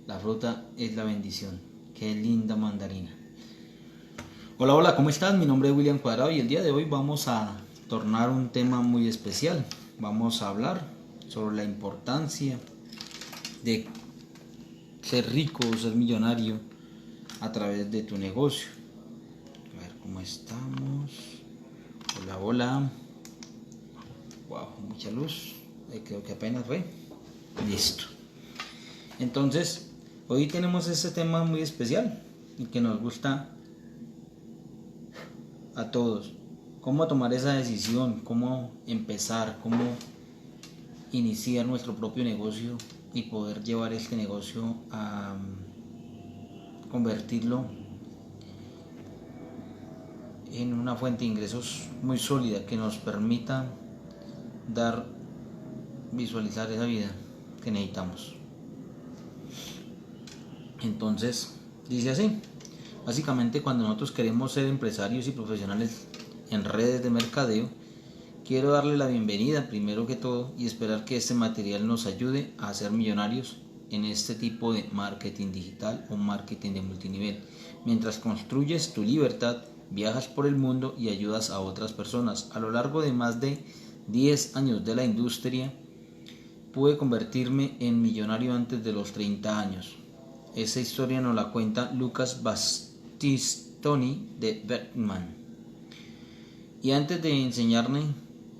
La fruta es la bendición. Qué linda mandarina. Hola, hola, ¿cómo estás? Mi nombre es William Cuadrado y el día de hoy vamos a tornar un tema muy especial. Vamos a hablar sobre la importancia de ser rico o ser millonario a través de tu negocio. A ver cómo estamos. Hola, hola. Wow, mucha luz. Creo que apenas fue. Listo. Entonces, hoy tenemos este tema muy especial y que nos gusta a todos. Cómo tomar esa decisión, cómo empezar, cómo iniciar nuestro propio negocio y poder llevar este negocio a convertirlo en una fuente de ingresos muy sólida que nos permita visualizar esa vida que necesitamos. Entonces, dice así: básicamente, cuando nosotros queremos ser empresarios y profesionales en redes de mercadeo, quiero darle la bienvenida primero que todo y esperar que este material nos ayude a ser millonarios en este tipo de marketing digital o marketing de multinivel. Mientras construyes tu libertad, viajas por el mundo y ayudas a otras personas. A lo largo de más de 10 años de la industria, pude convertirme en millonario antes de los 30 años. Esa historia nos la cuenta Lucas Battistoni de Bergman. Y antes de enseñarme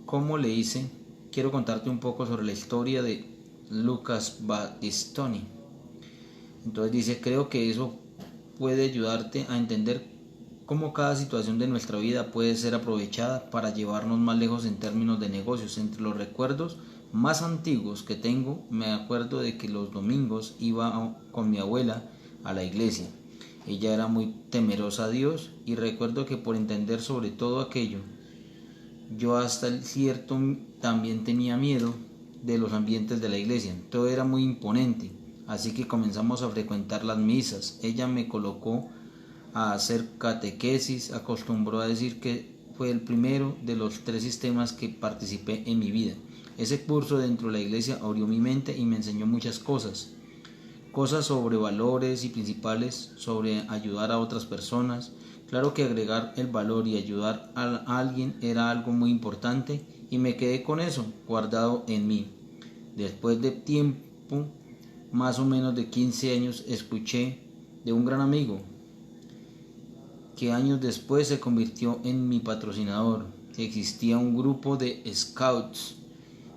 cómo le hice, quiero contarte un poco sobre la historia de Lucas Battistoni. Entonces dice: creo que eso puede ayudarte a entender cómo cada situación de nuestra vida puede ser aprovechada para llevarnos más lejos en términos de negocios. Entre los recuerdos más antiguos que tengo, me acuerdo de que los domingos iba con mi abuela a la iglesia. Ella era muy temerosa a Dios y recuerdo que por entender sobre todo aquello, yo hasta el cierto también tenía miedo de los ambientes de la iglesia. Todo era muy imponente, así que comenzamos a frecuentar las misas. Ella me colocó a hacer catequesis, acostumbró a decir que fue el primero de los 3 sistemas que participé en mi vida. Ese curso dentro de la iglesia abrió mi mente y me enseñó muchas cosas sobre valores y principales, sobre ayudar a otras personas. Claro que agregar el valor y ayudar a alguien era algo muy importante y me quedé con eso guardado en mí. Después de tiempo, más o menos de 15 años, escuché de un gran amigo que años después se convirtió en mi patrocinador. Existía un grupo de scouts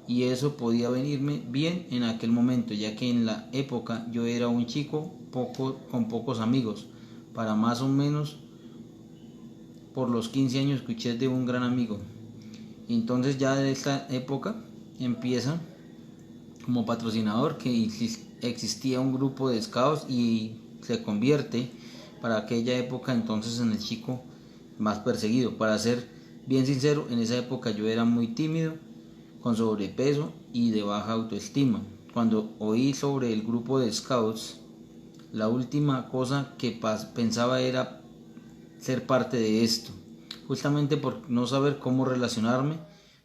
y eso podía venirme bien en aquel momento, ya que en la época yo era un chico con pocos amigos. Para más o menos por los 15 años escuché de un gran amigo. Entonces ya de esta época empieza como patrocinador, que existía un grupo de scouts y se convierte para aquella época entonces en el chico más perseguido. Para ser bien sincero, en esa época yo era muy tímido, con sobrepeso y de baja autoestima. Cuando oí sobre el grupo de scouts, la última cosa que pensaba era ser parte de esto, justamente por no saber cómo relacionarme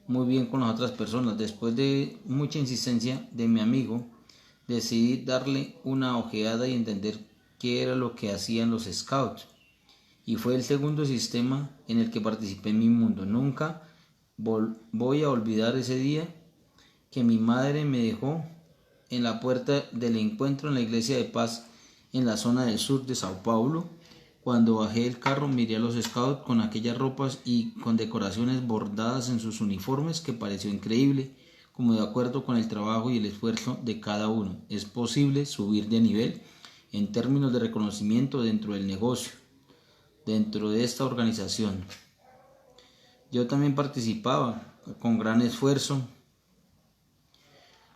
muy bien con las otras personas. Después de mucha insistencia de mi amigo, decidí darle una ojeada y entender qué era lo que hacían los scouts. Y fue el segundo sistema en el que participé en mi mundo. Nunca voy a olvidar ese día que mi madre me dejó en la puerta del encuentro en la iglesia de Paz en la zona del sur de Sao Paulo. Cuando bajé del carro, miré a los scouts con aquellas ropas y con decoraciones bordadas en sus uniformes, que pareció increíble, como de acuerdo con el trabajo y el esfuerzo de cada uno. Es posible subir de nivel en términos de reconocimiento dentro del negocio, dentro de esta organización. Yo también participaba con gran esfuerzo.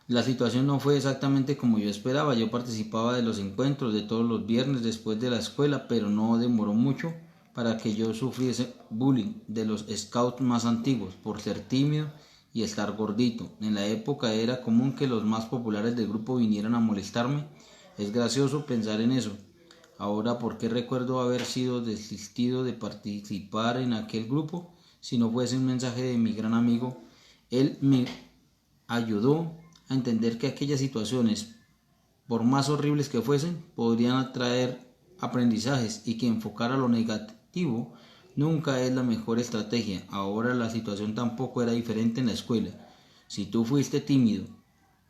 La situación no fue exactamente como yo esperaba. Yo participaba de los encuentros de todos los viernes después de la escuela, pero no demoró mucho para que yo sufriese bullying de los scouts más antiguos por ser tímido y estar gordito. En la época era común que los más populares del grupo vinieran a molestarme. Es gracioso pensar en eso. Ahora, ¿por qué recuerdo haber sido desistido de participar en aquel grupo? Si no fuese un mensaje de mi gran amigo, él me ayudó a entender que aquellas situaciones por más horribles que fuesen, podrían atraer aprendizajes y que enfocar a lo negativo nunca es la mejor estrategia. Ahora la situación tampoco era diferente en la escuela. Si tú fuiste tímido,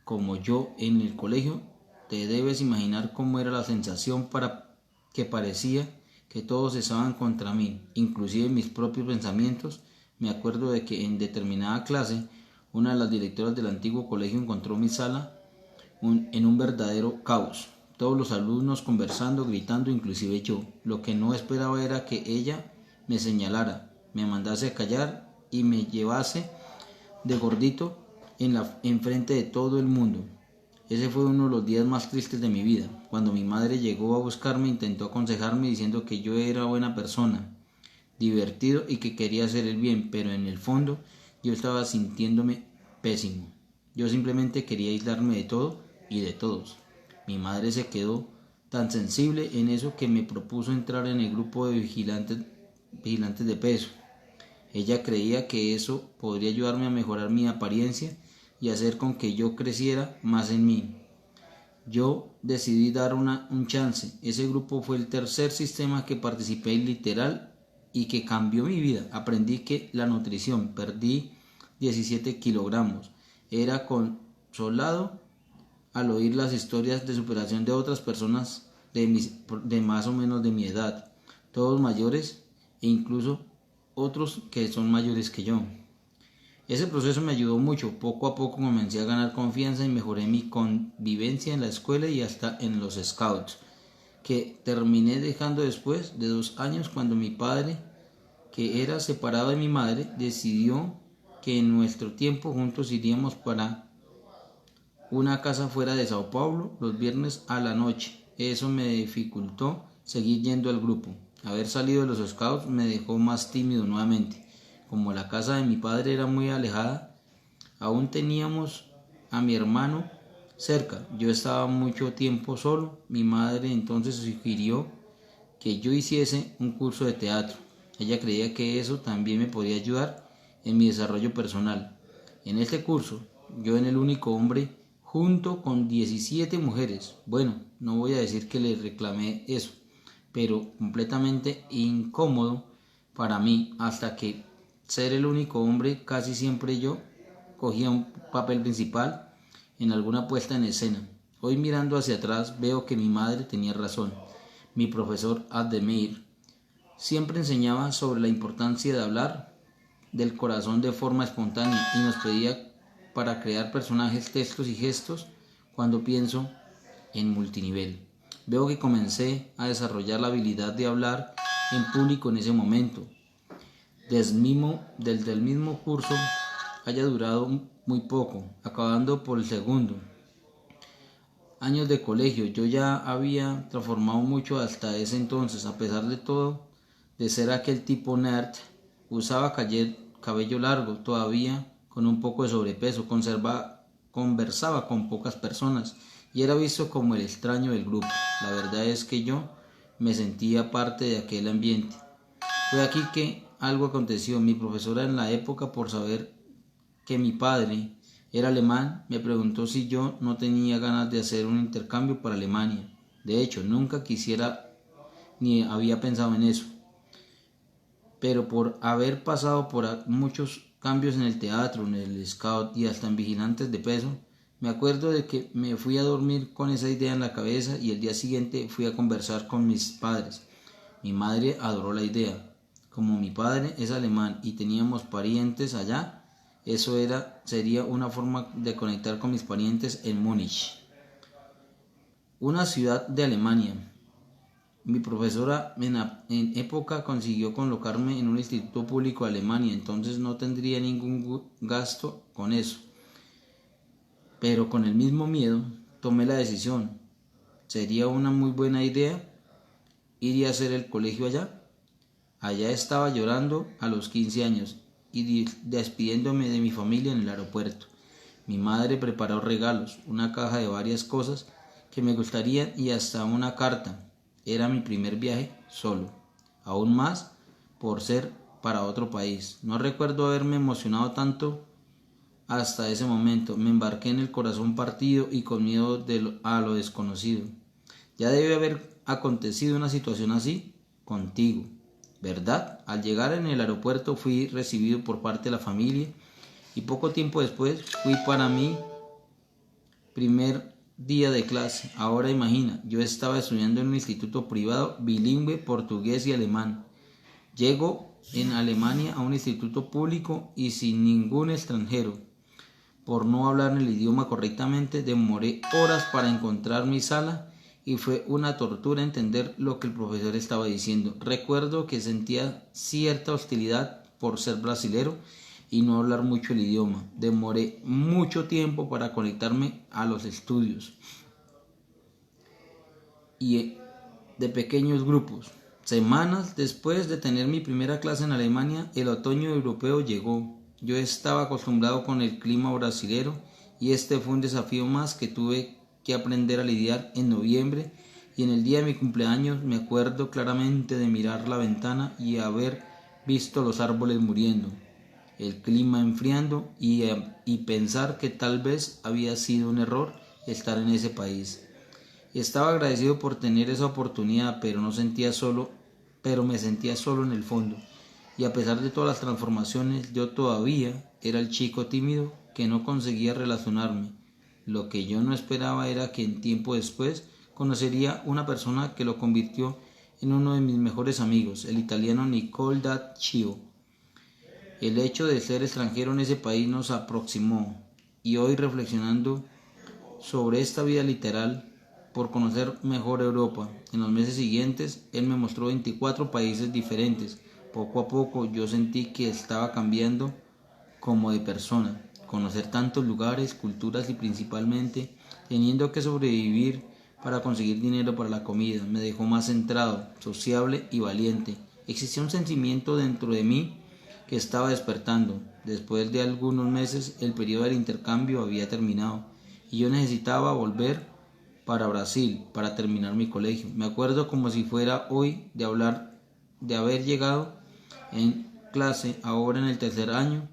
como yo en el colegio, te debes imaginar cómo era la sensación para que parecía que todos estaban contra mí, inclusive mis propios pensamientos. Me acuerdo de que en determinada clase, una de las directoras del antiguo colegio encontró mi sala en un verdadero caos. Todos los alumnos conversando, gritando, inclusive yo. Lo que no esperaba era que ella me señalara, me mandase a callar y me llevase de gordito en frente de todo el mundo. Ese fue uno de los días más tristes de mi vida. Cuando mi madre llegó a buscarme, intentó aconsejarme diciendo que yo era buena persona, divertido y que quería hacer el bien, pero en el fondo yo estaba sintiéndome pésimo. Yo simplemente quería aislarme de todo y de todos. Mi madre se quedó tan sensible en eso que me propuso entrar en el grupo de vigilantes de peso. Ella creía que eso podría ayudarme a mejorar mi apariencia y hacer con que yo creciera más en mí. Yo decidí dar un chance. Ese grupo fue el tercer sistema que participé literal y que cambió mi vida. Aprendí que la nutrición, perdí 17 kilogramos. Era consolado al oír las historias de superación de otras personas de más o menos de mi edad, todos mayores e incluso otros que son mayores que yo. Ese proceso me ayudó mucho. Poco a poco comencé a ganar confianza y mejoré mi convivencia en la escuela y hasta en los scouts, que terminé dejando después de 2 años cuando mi padre, que era separado de mi madre, decidió que en nuestro tiempo juntos iríamos para una casa fuera de Sao Paulo los viernes a la noche. Eso me dificultó seguir yendo al grupo. Haber salido de los scouts me dejó más tímido nuevamente. Como la casa de mi padre era muy alejada, aún teníamos a mi hermano cerca. Yo estaba mucho tiempo solo. Mi madre entonces sugirió que yo hiciese un curso de teatro. Ella creía que eso también me podía ayudar en mi desarrollo personal. En este curso, yo era el único hombre junto con 17 mujeres. Bueno, no voy a decir que le reclamé eso, pero completamente incómodo para mí, hasta que ser el único hombre, casi siempre yo cogía un papel principal en alguna puesta en escena. Hoy mirando hacia atrás veo que mi madre tenía razón. Mi profesor Ademir siempre enseñaba sobre la importancia de hablar del corazón de forma espontánea y nos pedía para crear personajes, textos y gestos cuando pienso en multinivel. Veo que comencé a desarrollar la habilidad de hablar en público en ese momento. Desde el mismo curso haya durado muy poco, acabando por el segundo. Años de colegio, yo ya había transformado mucho hasta ese entonces, a pesar de todo, de ser aquel tipo nerd, usaba cabello largo, todavía con un poco de sobrepeso, conversaba con pocas personas y era visto como el extraño del grupo. La verdad es que yo me sentía parte de aquel ambiente. Fue aquí que algo aconteció. Mi profesora en la época, por saber que mi padre era alemán, me preguntó si yo no tenía ganas de hacer un intercambio para Alemania. De hecho, nunca quisiera ni había pensado en eso. Pero por haber pasado por muchos cambios en el teatro, en el scout y hasta en vigilantes de peso, me acuerdo de que me fui a dormir con esa idea en la cabeza y el día siguiente fui a conversar con mis padres. Mi madre adoró la idea. Como mi padre es alemán y teníamos parientes allá, eso sería una forma de conectar con mis parientes en Múnich, una ciudad de Alemania. Mi profesora en época consiguió colocarme en un instituto público de Alemania, entonces no tendría ningún gasto con eso. Pero con el mismo miedo tomé la decisión. ¿Sería una muy buena idea ir a hacer el colegio allá? Allá estaba llorando a los 15 años y despidiéndome de mi familia en el aeropuerto. Mi madre preparó regalos, una caja de varias cosas que me gustarían y hasta una carta. Era mi primer viaje solo, aún más por ser para otro país. No recuerdo haberme emocionado tanto hasta ese momento. Me embarqué en el corazón partido y con miedo a lo desconocido. Ya debe haber acontecido una situación así contigo, ¿verdad? Al llegar en el aeropuerto fui recibido por parte de la familia y poco tiempo después fui para mi primer día de clase. Ahora imagina, yo estaba estudiando en un instituto privado bilingüe portugués y alemán. Llego en Alemania a un instituto público y sin ningún extranjero. Por no hablar el idioma correctamente, demoré horas para encontrar mi sala y fue una tortura entender lo que el profesor estaba diciendo. Recuerdo que sentía cierta hostilidad por ser brasilero y no hablar mucho el idioma. Demoré mucho tiempo para conectarme a los estudios y de pequeños grupos. Semanas después de tener mi primera clase en Alemania, el otoño europeo llegó. Yo estaba acostumbrado con el clima brasilero y este fue un desafío más que tuve que aprender a lidiar en noviembre, y en el día de mi cumpleaños me acuerdo claramente de mirar la ventana y haber visto los árboles muriendo, el clima enfriando y pensar que tal vez había sido un error estar en ese país. Estaba agradecido por tener esa oportunidad, pero me sentía solo en el fondo. Y a pesar de todas las transformaciones, yo todavía era el chico tímido que no conseguía relacionarme. Lo que yo no esperaba era que en tiempo después conocería una persona que lo convirtió en uno de mis mejores amigos, el italiano Nicole Dacchio. El hecho de ser extranjero en ese país nos aproximó, y hoy, reflexionando sobre esta vida literal por conocer mejor Europa, en los meses siguientes él me mostró 24 países diferentes. Poco a poco yo sentí que estaba cambiando como de persona. Conocer tantos lugares, culturas y principalmente teniendo que sobrevivir para conseguir dinero para la comida me dejó más centrado, sociable y valiente. Existía un sentimiento dentro de mí que estaba despertando. Después de algunos meses el periodo del intercambio había terminado y yo necesitaba volver para Brasil para terminar mi colegio. Me acuerdo como si fuera hoy de haber llegado en clase ahora en el tercer año,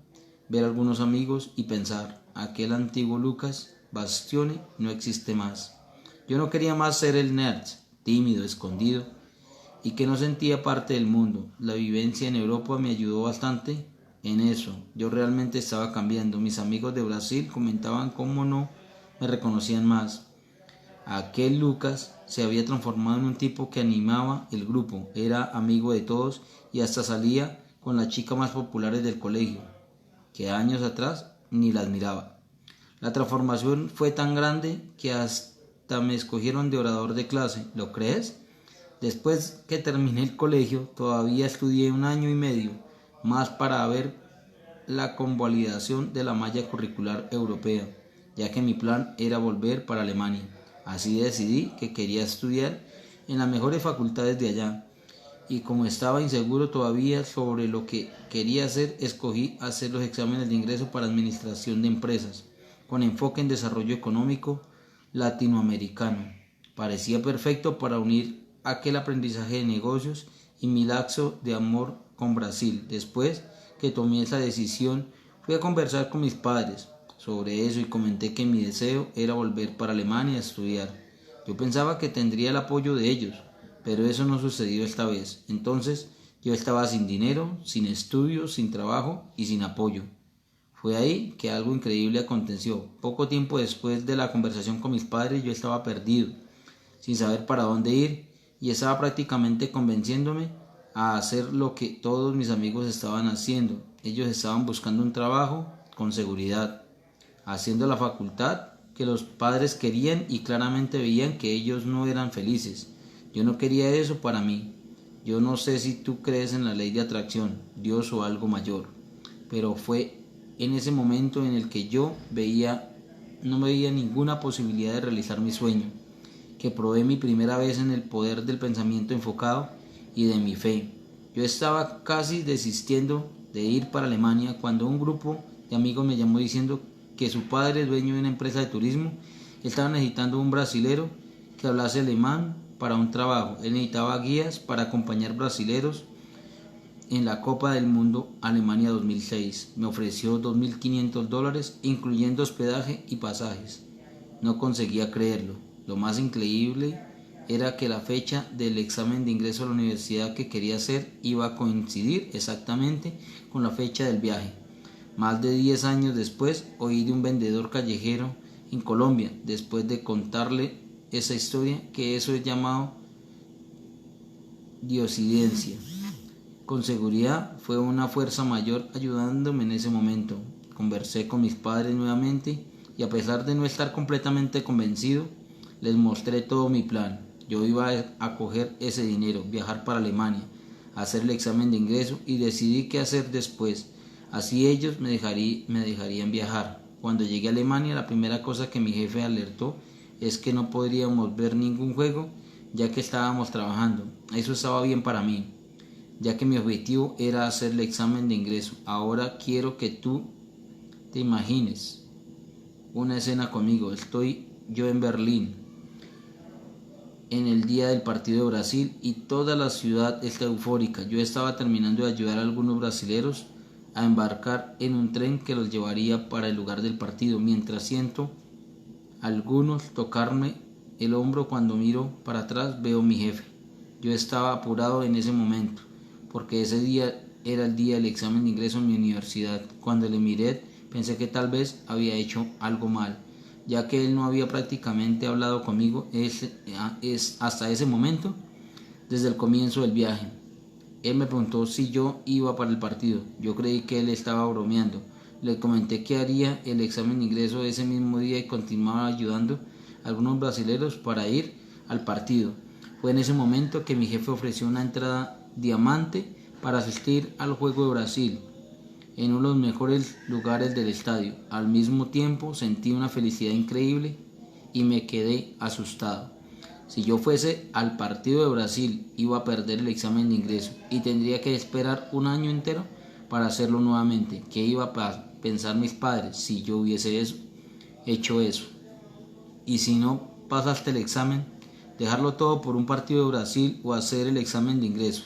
ver a algunos amigos y pensar, aquel antiguo Lucas Bastioni no existe más. Yo no quería más ser el nerd, tímido, escondido y que no sentía parte del mundo. La vivencia en Europa me ayudó bastante en eso. Yo realmente estaba cambiando. Mis amigos de Brasil comentaban cómo no me reconocían más. Aquel Lucas se había transformado en un tipo que animaba el grupo, era amigo de todos y hasta salía con las chicas más populares del colegio, que años atrás ni las miraba. La transformación fue tan grande que hasta me escogieron de orador de clase, ¿lo crees? Después que terminé el colegio, todavía estudié un año y medio más para ver la convalidación de la malla curricular europea, ya que mi plan era volver para Alemania. Así decidí que quería estudiar en las mejores facultades de allá, y como estaba inseguro todavía sobre lo que quería hacer, escogí hacer los exámenes de ingreso para administración de empresas, con enfoque en desarrollo económico latinoamericano. Parecía perfecto para unir aquel aprendizaje de negocios y mi laxo de amor con Brasil. Después que tomé esa decisión, fui a conversar con mis padres sobre eso y comenté que mi deseo era volver para Alemania a estudiar. Yo pensaba que tendría el apoyo de ellos, pero eso no sucedió esta vez. Entonces yo estaba sin dinero, sin estudios, sin trabajo y sin apoyo. Fue ahí que algo increíble aconteció. Poco tiempo después de la conversación con mis padres, yo estaba perdido, sin saber para dónde ir, y estaba prácticamente convenciéndome a hacer lo que todos mis amigos estaban haciendo. Ellos estaban buscando un trabajo con seguridad, haciendo la facultad que los padres querían y claramente veían que ellos no eran felices. Yo no quería eso para mí. Yo no sé si tú crees en la ley de atracción, Dios o algo mayor, pero fue en ese momento en el que yo no veía ninguna posibilidad de realizar mi sueño, que probé mi primera vez en el poder del pensamiento enfocado y de mi fe. Yo estaba casi desistiendo de ir para Alemania cuando un grupo de amigos me llamó diciendo que su padre, dueño de una empresa de turismo, estaba necesitando un brasilero que hablase alemán para un trabajo. Él necesitaba guías para acompañar brasileros en la Copa del Mundo Alemania 2006. Me ofreció $2.500, incluyendo hospedaje y pasajes. No conseguía creerlo. Lo más increíble era que la fecha del examen de ingreso a la universidad que quería hacer iba a coincidir exactamente con la fecha del viaje. Más de 10 años después, oí de un vendedor callejero en Colombia, después de contarle esa historia, que eso es llamado diosidencia. Con seguridad fue una fuerza mayor ayudándome en ese momento. Conversé con mis padres nuevamente y, a pesar de no estar completamente convencido, les mostré todo mi plan. Yo iba a coger ese dinero, viajar para Alemania, hacer el examen de ingreso y decidí qué hacer después. Así ellos me dejarían viajar. Cuando llegué a Alemania, la primera cosa que mi jefe alertó es que no podríamos ver ningún juego ya que estábamos trabajando. Eso estaba bien para mí, ya que mi objetivo era hacer el examen de ingreso. Ahora quiero que tú te imagines una escena conmigo. Estoy yo en Berlín en el día del partido de Brasil y toda la ciudad está eufórica. Yo estaba terminando de ayudar a algunos brasileros a embarcar en un tren que los llevaría para el lugar del partido, mientras siento a algunos tocarme el hombro. Cuando miro para atrás veo a mi jefe. Yo estaba apurado en ese momento, porque ese día era el día del examen de ingreso en mi universidad. Cuando le miré, pensé que tal vez había hecho algo mal, ya que él no había prácticamente hablado conmigo hasta ese momento, desde el comienzo del viaje. Él me preguntó si yo iba para el partido. Yo creí que él estaba bromeando. Le comenté que haría el examen de ingreso ese mismo día y continuaba ayudando a algunos brasileños para ir al partido. Fue en ese momento que mi jefe ofreció una entrada diamante para asistir al juego de Brasil en uno de los mejores lugares del estadio. Al mismo tiempo sentí una felicidad increíble y me quedé asustado. Si yo fuese al partido de Brasil, iba a perder el examen de ingreso y tendría que esperar un año entero para hacerlo nuevamente. ¿Qué iba a pensar mis padres si yo hubiese hecho eso? Y si no pasaste el examen, dejarlo todo por un partido de Brasil o hacer el examen de ingreso.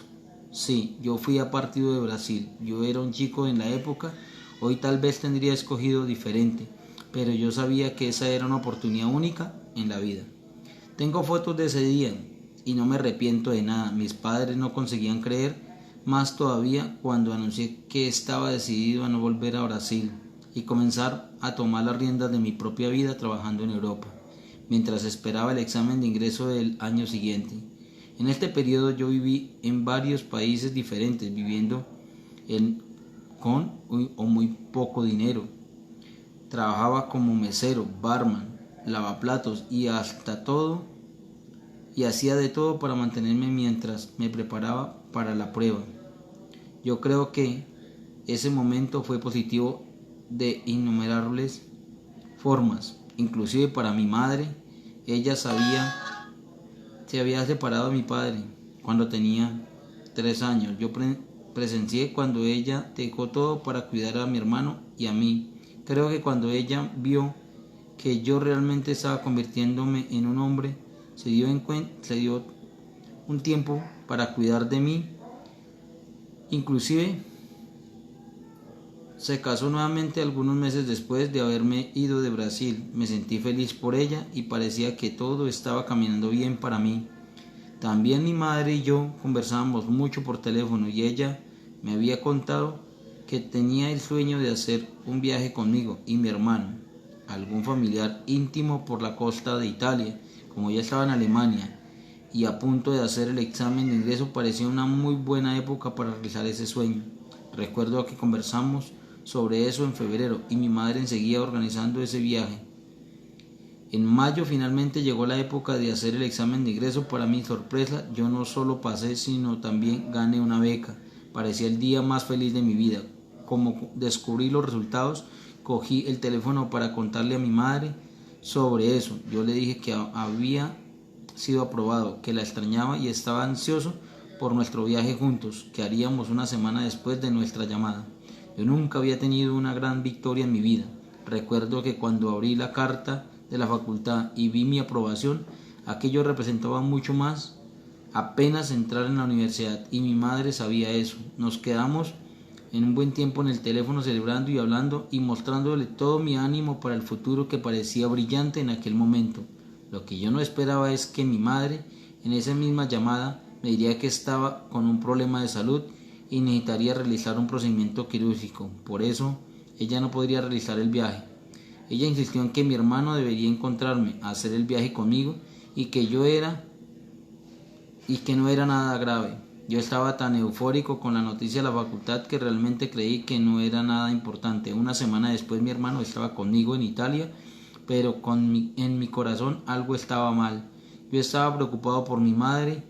Sí, yo fui a partido de Brasil. Yo era un chico en la época. Hoy tal vez tendría escogido diferente, pero yo sabía que esa era una oportunidad única en la vida. Tengo fotos de ese día y no me arrepiento de nada. Mis padres no conseguían creer, más todavía cuando anuncié que estaba decidido a no volver a Brasil y comenzar a tomar las riendas de mi propia vida trabajando en Europa, mientras esperaba el examen de ingreso del año siguiente. En este periodo yo viví en varios países diferentes, viviendo con o muy poco dinero. Trabajaba como mesero, barman, lavaplatos y hacía de todo para mantenerme mientras me preparaba para la prueba. Yo creo que ese momento fue positivo de innumerables formas, inclusive para mi madre. Ella se había separado de mi padre cuando tenía 3 años. Yo presencié cuando ella dejó todo para cuidar a mi hermano y a mí. Creo que cuando ella vio que yo realmente estaba convirtiéndome en un hombre, se dio un tiempo para cuidar de mí. Inclusive se casó nuevamente algunos meses después de haberme ido de Brasil. Me sentí feliz por ella y parecía que todo estaba caminando bien para mí. También mi madre y yo conversábamos mucho por teléfono y ella me había contado que tenía el sueño de hacer un viaje conmigo y mi hermano, algún familiar íntimo, por la costa de Italia. Como ella estaba en Alemania y a punto de hacer el examen de ingreso, parecía una muy buena época para realizar ese sueño. Recuerdo que conversamos sobre eso en febrero y mi madre seguía organizando ese viaje. En mayo finalmente llegó la época de hacer el examen de ingreso. Para mi sorpresa, yo no solo pasé, sino también gané una beca. Parecía el día más feliz de mi vida. Como descubrí los resultados, cogí el teléfono para contarle a mi madre sobre eso. Yo le dije que había sido aprobado, que la extrañaba y estaba ansioso por nuestro viaje juntos, que haríamos una semana después de nuestra llamada. Yo nunca había tenido una gran victoria en mi vida. Recuerdo que cuando abrí la carta de la facultad y vi mi aprobación, aquello representaba mucho más apenas entrar en la universidad, y mi madre sabía eso. Nos quedamos en un buen tiempo en el teléfono celebrando y hablando y mostrándole todo mi ánimo para el futuro que parecía brillante en aquel momento. Lo que yo no esperaba es que mi madre, en esa misma llamada, me diría que estaba con un problema de salud y necesitaría realizar un procedimiento quirúrgico. Por eso, ella no podría realizar el viaje. Ella insistió en que mi hermano debería encontrarme, hacer el viaje conmigo y que no era nada grave. Yo estaba tan eufórico con la noticia de la facultad que realmente creí que no era nada importante. Una semana después mi hermano estaba conmigo en Italia, pero en mi corazón algo estaba mal. Yo estaba preocupado por mi madre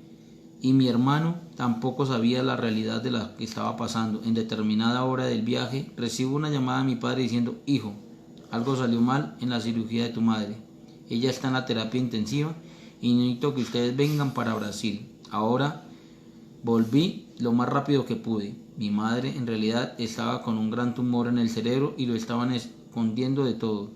y mi hermano tampoco sabía la realidad de lo que estaba pasando. En determinada hora del viaje recibo una llamada de mi padre diciendo: hijo, algo salió mal en la cirugía de tu madre. Ella está en la terapia intensiva y necesito que ustedes vengan para Brasil. Ahora volví lo más rápido que pude. Mi madre en realidad estaba con un gran tumor en el cerebro y lo estaban escondiendo de todo.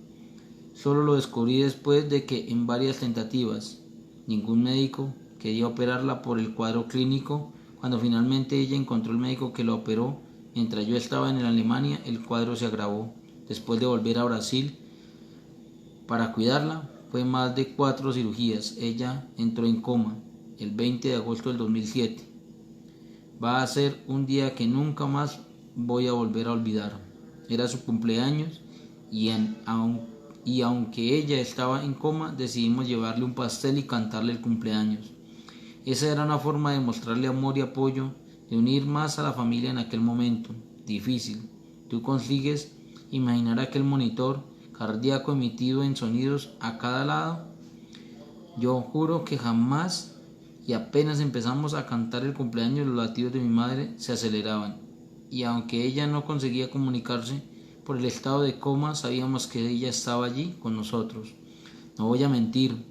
Solo lo descubrí después de que en varias tentativas ningún médico quería operarla por el cuadro clínico. Cuando finalmente ella encontró el médico que la operó mientras yo estaba en Alemania, el cuadro se agravó. Después de volver a Brasil para cuidarla, fue más de 4 cirugías. Ella entró en coma el 20 de agosto del 2007. Va a ser un día que nunca más voy a volver a olvidar. Era su cumpleaños y aunque ella estaba en coma, decidimos llevarle un pastel y cantarle el cumpleaños. Esa era una forma de mostrarle amor y apoyo, de unir más a la familia en aquel momento difícil. Tú consigues imaginar aquel monitor cardíaco emitido en sonidos a cada lado. Yo juro que jamás, y apenas empezamos a cantar el cumpleaños, los latidos de mi madre se aceleraban, y aunque ella no conseguía comunicarse por el estado de coma, sabíamos que ella estaba allí con nosotros. No voy a mentir,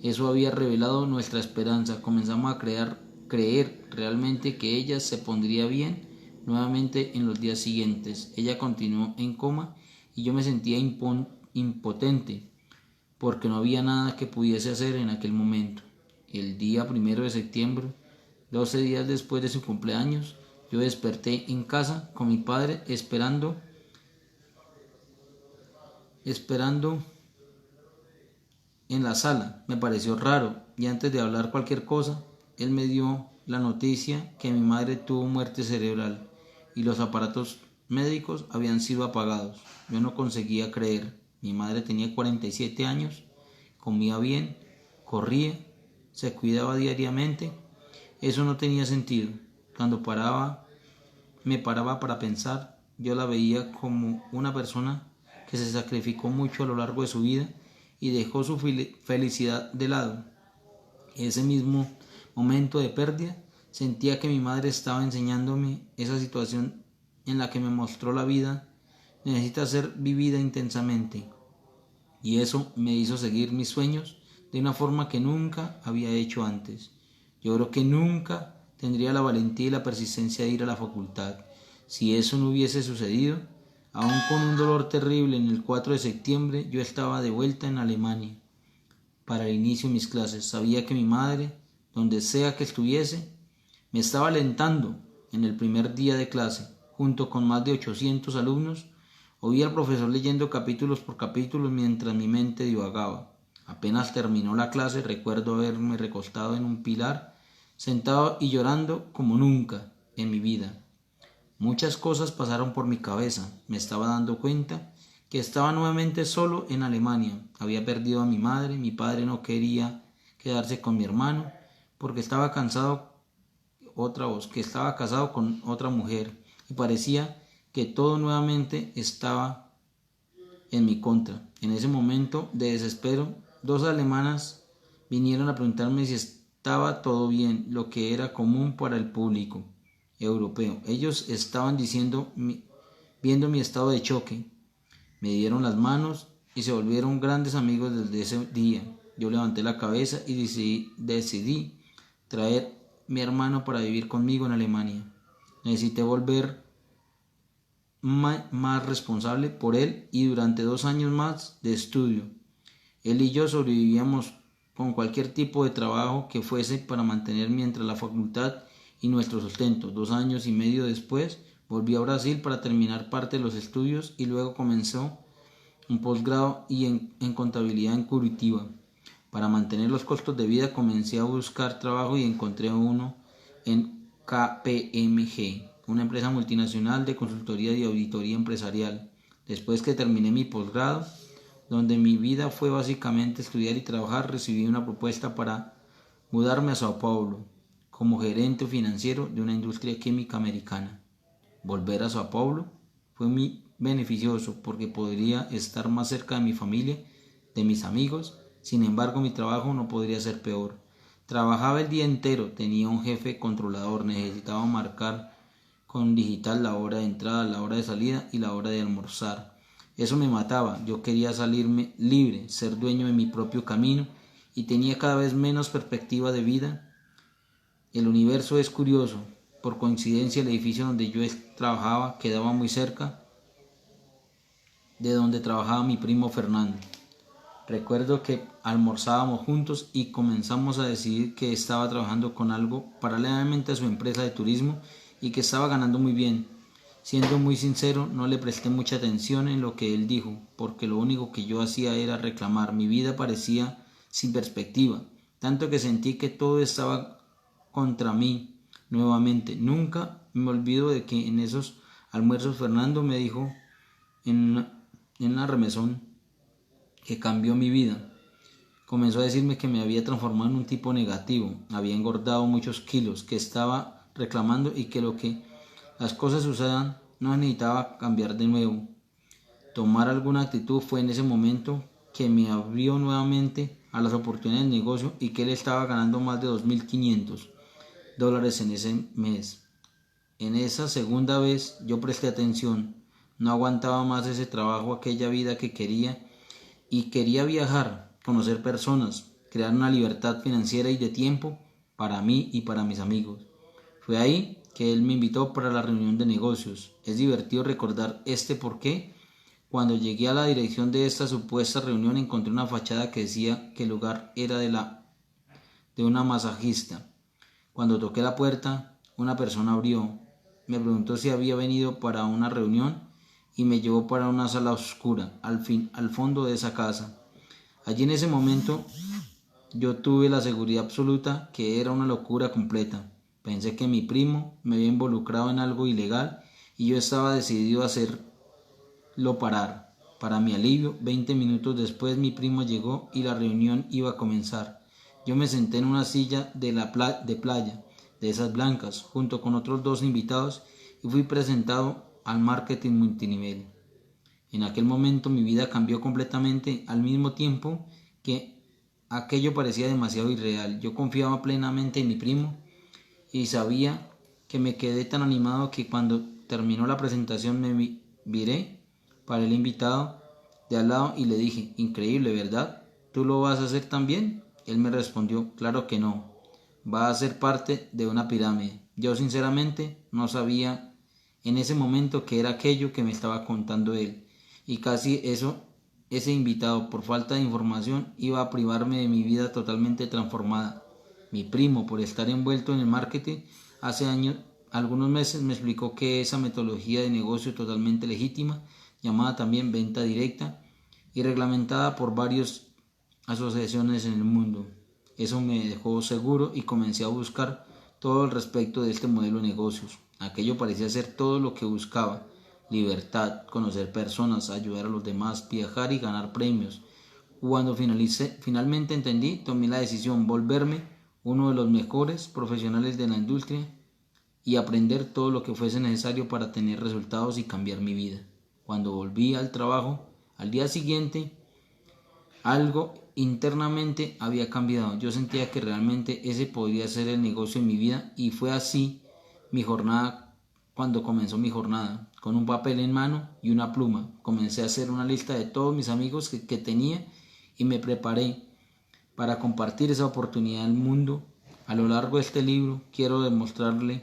eso había revelado nuestra esperanza. Comenzamos a creer realmente que ella se pondría bien nuevamente en los días siguientes. Ella continuó en coma y yo me sentía impotente porque no había nada que pudiese hacer en aquel momento. El día 1 de septiembre, 12 días después de su cumpleaños, yo desperté en casa con mi padre esperando en la sala. Me pareció raro y antes de hablar cualquier cosa, él me dio la noticia que mi madre tuvo muerte cerebral y los aparatos médicos habían sido apagados. Yo no conseguía creer. Mi madre tenía 47 años, comía bien, corría, se cuidaba diariamente. Eso no tenía sentido. Cuando me paraba para pensar, yo la veía como una persona que se sacrificó mucho a lo largo de su vida y dejó su felicidad de lado. Ese mismo momento de pérdida, sentía que mi madre estaba enseñándome esa situación en la que me mostró la vida necesita ser vivida intensamente, y eso me hizo seguir mis sueños de una forma que nunca había hecho antes. Yo creo que nunca tendría la valentía y la persistencia de ir a la facultad. Si eso no hubiese sucedido, aún con un dolor terrible, en el 4 de septiembre yo estaba de vuelta en Alemania para el inicio de mis clases. Sabía que mi madre, donde sea que estuviese, me estaba alentando. En el primer día de clase, junto con más de 800 alumnos, oí al profesor leyendo capítulos por capítulos mientras mi mente divagaba. Apenas terminó la clase, recuerdo haberme recostado en un pilar, sentado y llorando como nunca en mi vida. Muchas cosas pasaron por mi cabeza. Me estaba dando cuenta que estaba nuevamente solo en Alemania. Había perdido a mi madre, mi padre no quería quedarse con mi hermano porque estaba casado con otra mujer, y parecía que todo nuevamente estaba en mi contra. En ese momento de desespero, 2 alemanas vinieron a preguntarme si estaba todo bien, lo que era común para el público europeo. Ellos estaban viendo mi estado de choque. Me dieron las manos y se volvieron grandes amigos desde ese día. Yo levanté la cabeza y decidí traer a mi hermano para vivir conmigo en Alemania. Necesité volver más responsable por él y durante 2 años más de estudio. Él y yo sobrevivíamos con cualquier tipo de trabajo que fuese para mantener mientras la facultad y nuestro sustento. 2 años y medio después volví a Brasil para terminar parte de los estudios y luego comenzó un posgrado en contabilidad en Curitiba. Para mantener los costos de vida comencé a buscar trabajo y encontré uno en KPMG, una empresa multinacional de consultoría y auditoría empresarial. Después que terminé mi posgrado, donde mi vida fue básicamente estudiar y trabajar, recibí una propuesta para mudarme a Sao Paulo como gerente financiero de una industria química americana. Volver a Sao Paulo fue muy beneficioso porque podría estar más cerca de mi familia, de mis amigos. Sin embargo, mi trabajo no podría ser peor. Trabajaba el día entero, tenía un jefe controlador, necesitaba marcar con digital la hora de entrada, la hora de salida y la hora de almorzar. Eso me mataba, yo quería salirme libre, ser dueño de mi propio camino y tenía cada vez menos perspectiva de vida. El universo es curioso. Por coincidencia, el edificio donde yo trabajaba quedaba muy cerca de donde trabajaba mi primo Fernando. Recuerdo que almorzábamos juntos y comenzamos a decidir que estaba trabajando con algo paralelamente a su empresa de turismo y que estaba ganando muy bien. Siendo muy sincero, no le presté mucha atención en lo que él dijo, porque lo único que yo hacía era reclamar. Mi vida parecía sin perspectiva, tanto que sentí que todo estaba contra mí nuevamente. Nunca me olvido de que en esos almuerzos Fernando me dijo en una remesón que cambió mi vida. Comenzó a decirme que me había transformado en un tipo negativo, había engordado muchos kilos, que estaba reclamando y que las cosas sucedan no necesitaba cambiar de nuevo. Tomar alguna actitud. Fue en ese momento que me abrió nuevamente a las oportunidades de negocio y que él estaba ganando más de $2.500 en ese mes. En esa segunda vez yo presté atención, no aguantaba más ese trabajo, aquella vida que quería viajar, conocer personas, crear una libertad financiera y de tiempo para mí y para mis amigos. Fue ahí que él me invitó para la reunión de negocios. Es divertido recordar porque cuando llegué a la dirección de esta supuesta reunión encontré una fachada que decía que el lugar era de una masajista. Cuando toqué la puerta, una persona abrió, me preguntó si había venido para una reunión y me llevó para una sala oscura, al fondo de esa casa. Allí en ese momento yo tuve la seguridad absoluta que era una locura completa. Pensé que mi primo me había involucrado en algo ilegal y yo estaba decidido a hacerlo parar. Para mi alivio, 20 minutos después mi primo llegó y la reunión iba a comenzar. Yo me senté en una silla de playa, de esas blancas, junto con otros 2 invitados y fui presentado al marketing multinivel. En aquel momento mi vida cambió completamente al mismo tiempo que aquello parecía demasiado irreal. Yo confiaba plenamente en mi primo y sabía que me quedé tan animado que cuando terminó la presentación me viré para el invitado de al lado y le dije: increíble, ¿verdad? ¿Tú lo vas a hacer también? Él me respondió: claro que no, va a ser parte de una pirámide. Yo sinceramente no sabía en ese momento qué era aquello que me estaba contando él, y casi ese invitado, por falta de información, iba a privarme de mi vida totalmente transformada. Mi primo, por estar envuelto en el marketing hace algunos meses, me explicó que esa metodología de negocio totalmente legítima, llamada también venta directa y reglamentada por varias asociaciones en el mundo. Eso me dejó seguro y comencé a buscar todo al respecto de este modelo de negocios. Aquello parecía ser todo lo que buscaba: libertad, conocer personas, ayudar a los demás, viajar y ganar premios. Cuando finalmente entendí, tomé la decisión: volverme uno de los mejores profesionales de la industria y aprender todo lo que fuese necesario para tener resultados y cambiar mi vida. Cuando volví al trabajo, al día siguiente, algo internamente había cambiado. Yo sentía que realmente ese podría ser el negocio de mi vida, y fue así cuando comenzó mi jornada. Con un papel en mano y una pluma, comencé a hacer una lista de todos mis amigos que tenía y me preparé para compartir esa oportunidad al mundo. A lo largo de este libro quiero demostrarle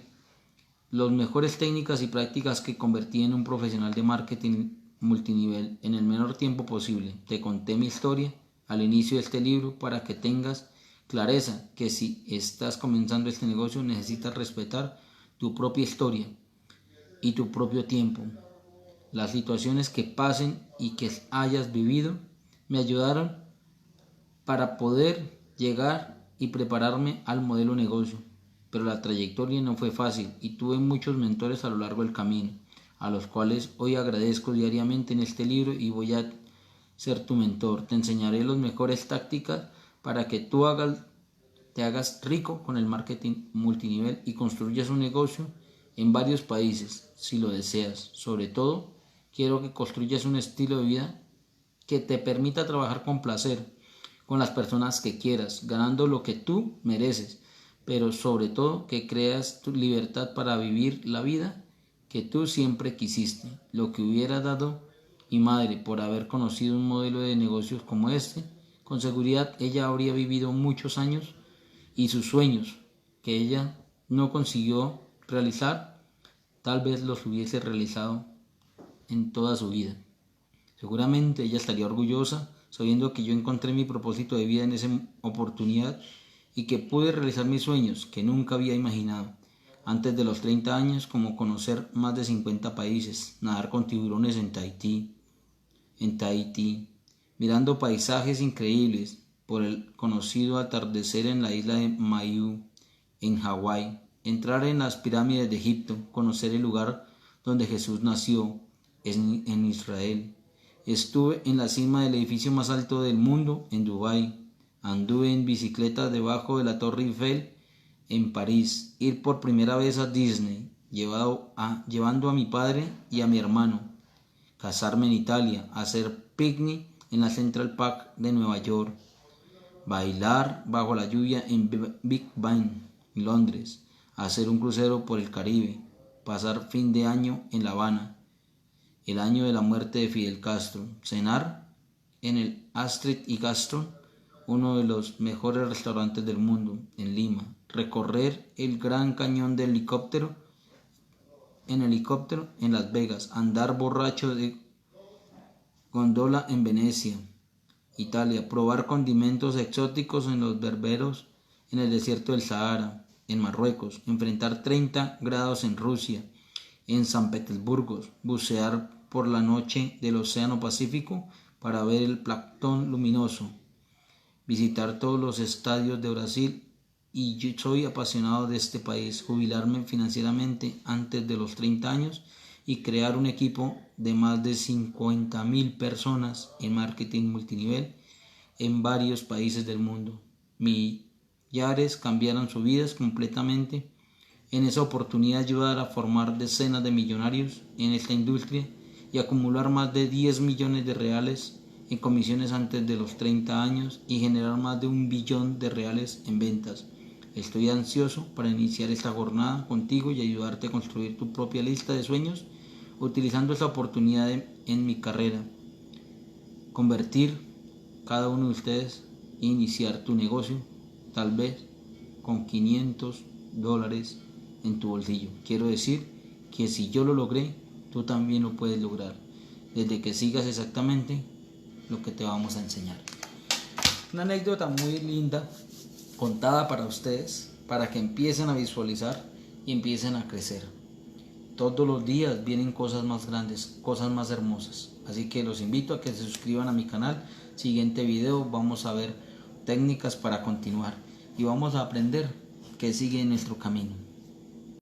las mejores técnicas y prácticas que convertí en un profesional de marketing multinivel en el menor tiempo posible. Te conté mi historia, al inicio de este libro para que tengas clareza que si estás comenzando este negocio necesitas respetar tu propia historia y tu propio tiempo. Las situaciones que pasen y que hayas vivido me ayudaron para poder llegar y prepararme al modelo negocio, pero la trayectoria no fue fácil y tuve muchos mentores a lo largo del camino, a los cuales hoy agradezco diariamente en este libro y voy a ser tu mentor. Te enseñaré las mejores tácticas para que tú te hagas rico con el marketing multinivel y construyas un negocio en varios países si lo deseas. Sobre todo, quiero que construyas un estilo de vida que te permita trabajar con placer, con las personas que quieras, ganando lo que tú mereces, pero sobre todo que creas tu libertad para vivir la vida que tú siempre quisiste. Lo que hubiera dado mi madre por haber conocido un modelo de negocios como este, con seguridad ella habría vivido muchos años y sus sueños que ella no consiguió realizar, tal vez los hubiese realizado en toda su vida. Seguramente ella estaría orgullosa sabiendo que yo encontré mi propósito de vida en esa oportunidad y que pude realizar mis sueños que nunca había imaginado. Antes de los 30 años, como conocer más de 50 países, nadar con tiburones en Tahití, mirando paisajes increíbles por el conocido atardecer en la isla de Maui, en Hawái, entrar en las pirámides de Egipto, conocer el lugar donde Jesús nació, en Israel. Estuve en la cima del edificio más alto del mundo, en Dubái. Anduve en bicicleta debajo de la Torre Eiffel, en París. Ir por primera vez a Disney, llevando a mi padre y a mi hermano. Casarme en Italia, hacer picnic en la Central Park de Nueva York. Bailar bajo la lluvia en Big Ben, Londres. Hacer un crucero por el Caribe. Pasar fin de año en La Habana, el año de la muerte de Fidel Castro, cenar en el Astrid y Gaston, uno de los mejores restaurantes del mundo, en Lima, recorrer el Gran Cañón de helicóptero en Las Vegas, andar borracho de gondola en Venecia, Italia, probar condimentos exóticos en los berberos en el desierto del Sahara, en Marruecos, enfrentar 30 grados en Rusia, en San Petersburgo, bucear por la noche del Océano Pacífico para ver el plancton luminoso, visitar todos los estadios de Brasil y yo soy apasionado de este país, jubilarme financieramente antes de los 30 años y crear un equipo de más de 50,000 personas en marketing multinivel en varios países del mundo. Millares cambiaron sus vidas completamente. En esa oportunidad ayudar a formar decenas de millonarios en esta industria y acumular más de 10 millones de reales en comisiones antes de los 30 años y generar más de 1 billón de reales en ventas. Estoy ansioso para iniciar esta jornada contigo y ayudarte a construir tu propia lista de sueños utilizando esta oportunidad en mi carrera. Convertir cada uno de ustedes e iniciar tu negocio, tal vez con $500 en tu bolsillo. Quiero decir que si yo lo logré, tú también lo puedes lograr, desde que sigas exactamente lo que te vamos a enseñar. Una anécdota muy linda contada para ustedes, para que empiecen a visualizar y empiecen a crecer. Todos los días vienen cosas más grandes, cosas más hermosas. Así que los invito a que se suscriban a mi canal. Siguiente video vamos a ver técnicas para continuar y vamos a aprender qué sigue en nuestro camino.